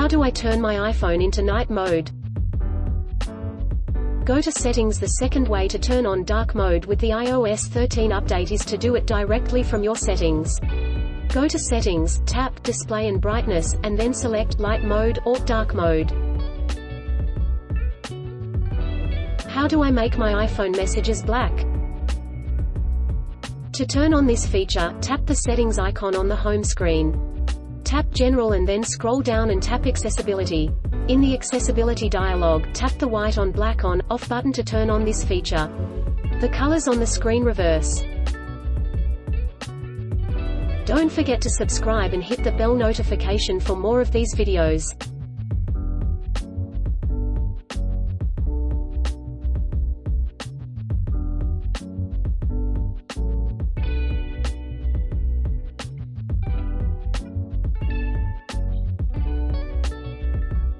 How do I turn my iPhone into night mode? Go to Settings. The second way to turn on dark mode with the iOS 13 update is to do it directly from your settings. Go to Settings, tap Display and Brightness, and then select Light Mode or Dark Mode. How do I make my iPhone messages black? To turn on this feature, tap the Settings icon on the home screen. Tap General and then scroll down and tap Accessibility. In the Accessibility dialog, tap the white on black on/off button to turn on this feature. The colors on the screen reverse. Don't forget to subscribe and hit the bell notification for more of these videos.